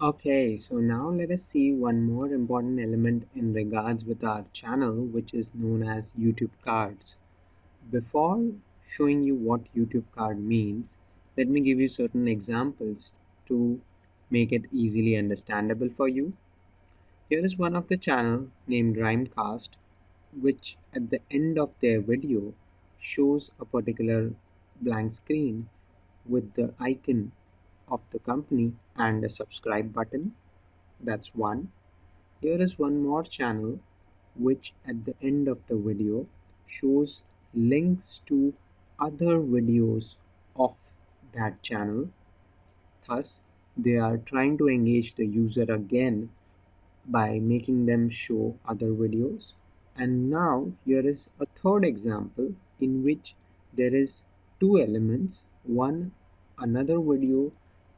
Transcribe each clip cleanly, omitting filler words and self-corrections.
Okay, so now let us see one more important element in regards with our channel, which is known as YouTube cards. Before showing you what YouTube card means, let me give you certain examples to make it easily understandable for you. Here is one of the channel named Rhymecast, which at the end of their video shows a particular blank screen with the icon of the company and a subscribe button. That's one. Here is one more channel which at the end of the video shows links to other videos of that channel. Thus, they are trying to engage the user again by making them show other videos. And now here is a third example in which there is two elements. One, another video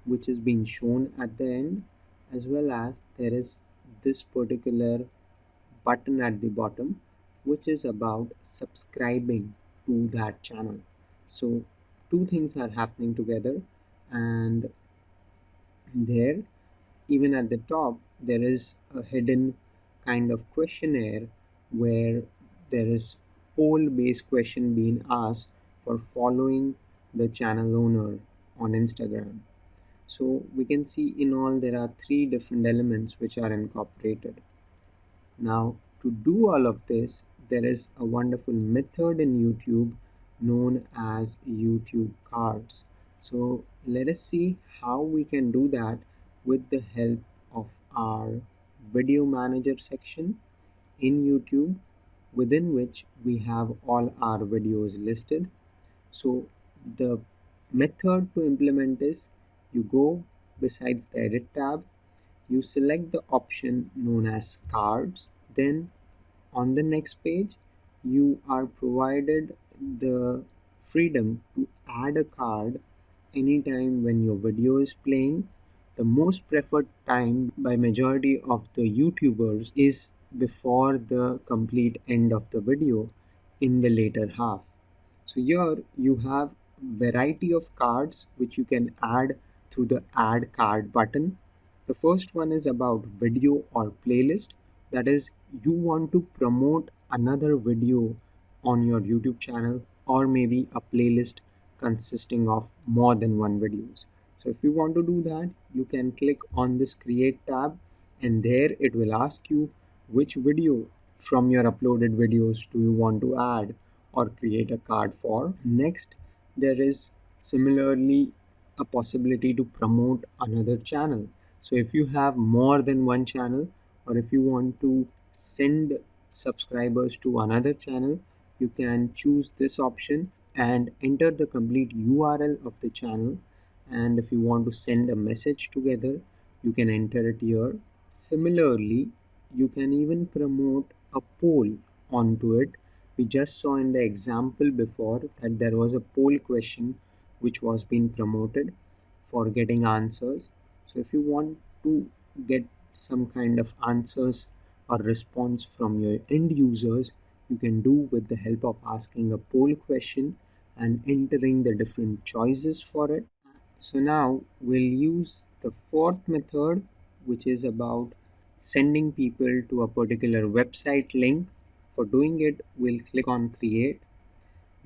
which is being shown at the end, as well as there is this particular button at the bottom which is about subscribing to that channel. So two things are happening together, and there, even at the top, there is a hidden kind of questionnaire where there is poll based question being asked for following the channel owner on Instagram. So we can see in all there are three different elements which are incorporated. Now, to do all of this, there is a wonderful method in YouTube known as YouTube cards. So, let us see how we can do that with the help of our video manager section in YouTube, within which we have all our videos listed. So, the method to implement is you go besides the edit tab, you select the option known as cards. Then on the next page, you are provided the freedom to add a card anytime when your video is playing. The most preferred time by majority of the YouTubers is before the complete end of the video in the later half. So here you have variety of cards which you can add through the add card button. The first one is about video or playlist. That is, you want to promote another video on your YouTube channel, or maybe a playlist consisting of more than one videos. So if you want to do that, you can click on this create tab, and there it will ask you which video from your uploaded videos do you want to add or create a card for. Next, there is similarly a possibility to promote another channel. So if you have more than one channel, or if you want to send subscribers to another channel, you can choose this option and enter the complete URL of the channel. And if you want to send a message together, you can enter it here. Similarly, you can even promote a poll onto it. We just saw in the example before that there was a poll question which was being promoted for getting answers. So if you want to get some kind of answers or response from your end users, you can do with the help of asking a poll question and entering the different choices for it. So now we'll use the fourth method, which is about sending people to a particular website link. For doing it, we'll click on create.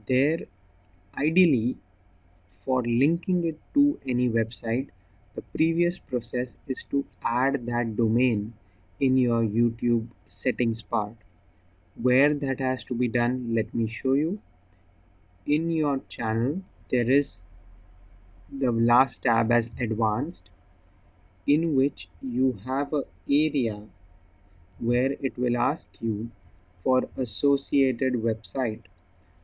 There, ideally, for linking it to any website, the previous process is to add that domain in your YouTube settings part. Where that has to be done, let me show you. In your channel, there is the last tab as advanced, in which you have a area where it will ask you for associated website.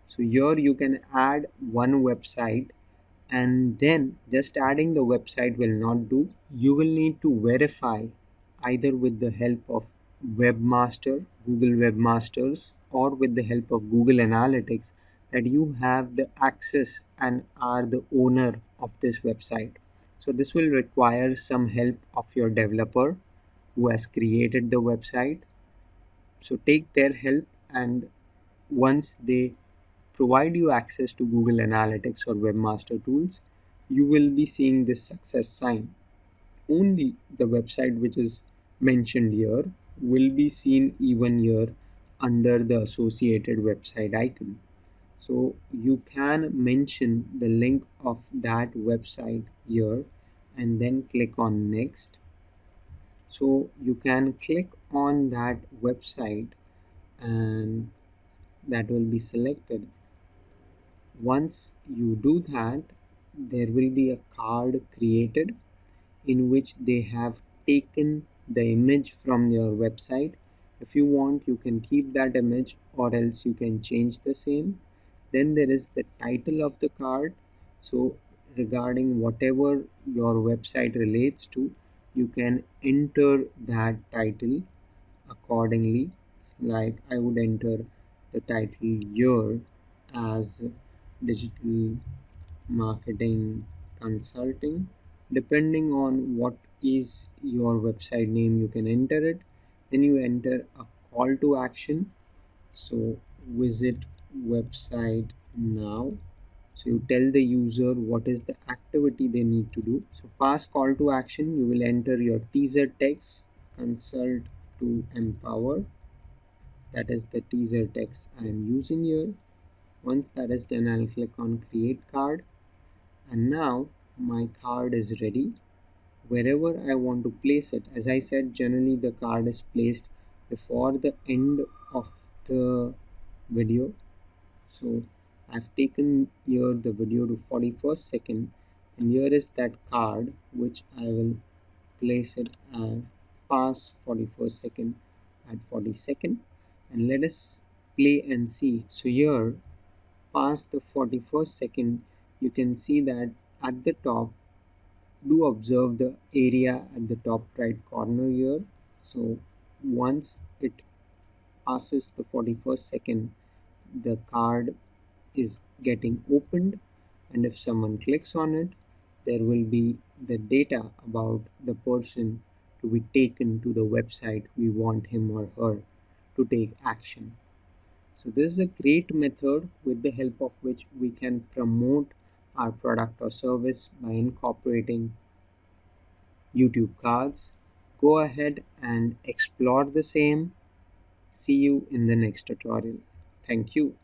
So here you can add one website, and then just adding the website will not do. You will need to verify either with the help of webmaster, Google webmasters, or with the help of Google Analytics that you have the access and are the owner of this website. So this will require some help of your developer who has created the website. So take their help, and once they provide you access to Google Analytics or Webmaster Tools, you will be seeing this success sign. only the website which is mentioned here will be seen even here under the associated website icon. So you can mention the link of that website here and then click on next. So you can click on that website and that will be selected. Once you do that, there will be a card created in which they have taken the image from your website. If you want, you can keep that image or else you can change the same. Then there is the title of the card. So regarding whatever your website relates to, you can enter that title accordingly. Like I would enter the title here as digital marketing consulting. Depending on what is your website name, you can enter it. Then you enter a call to action. So visit website now. So you tell the user what is the activity they need to do. So pass call to action, you will enter your teaser text, consult to empower. That is the teaser text I am using here. Once that is done, I'll click on create card. And now my card is ready. Wherever I want to place it, as I said, generally the card is placed before the end of the video. So I've taken here the video to 41st second, and here is that card which I will place it at past 41st second at 40 second, and let us play and see. So here past the 41st second, you can see that at the top, do observe the area at the top right corner here. So once it passes the 41st second, the card is getting opened, and if someone clicks on it, there will be the data about the person to be taken to the website we want him or her to take action. So this is a great method with the help of which we can promote our product or service by incorporating YouTube cards. Go ahead and explore the same. See you in the next tutorial. Thank you.